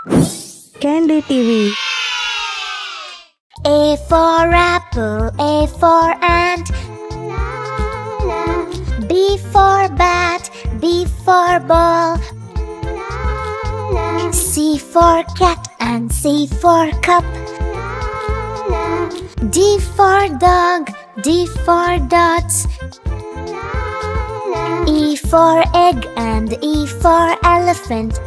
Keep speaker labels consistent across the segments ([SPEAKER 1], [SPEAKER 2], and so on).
[SPEAKER 1] Candy TV.
[SPEAKER 2] A for apple, A for ant. B for bat, B for ball. C for cat and C for cup. D for dog, D for dots. E for egg and E for elephant.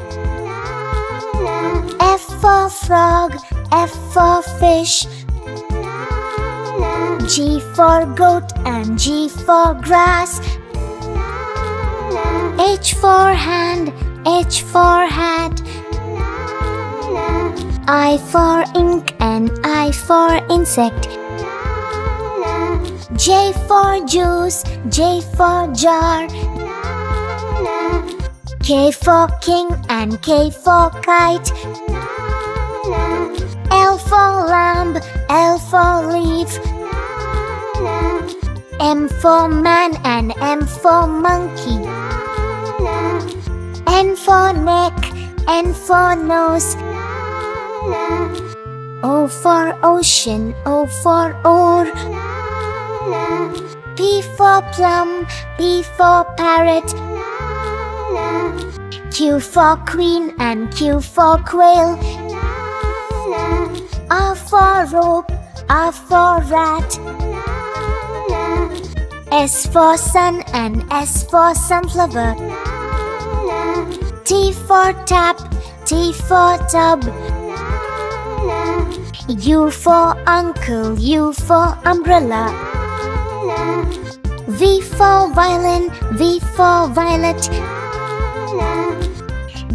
[SPEAKER 2] F for frog, F for fish. G for goat and G for grass. H for hand, H for hat. I for ink and I for insect. J for juice, J for jar. K for king and K for kite. L for lamb, L for leaf. M for man and M for monkey. N for neck, N for nose. O for ocean, O for oar. P for plum, P for parrot. Q for queen and Q for quail. R for rope, R for rat. S for sun and S for sunflower. T for tap, T for tub. U for uncle, U for umbrella. V for violin, V for violet.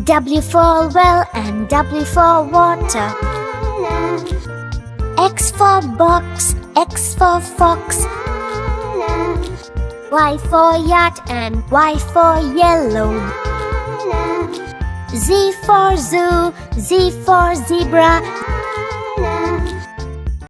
[SPEAKER 2] W for well and W for water. X for box, X for fox. Y for yacht and Y for yellow. Z for zoo, Z for zebra.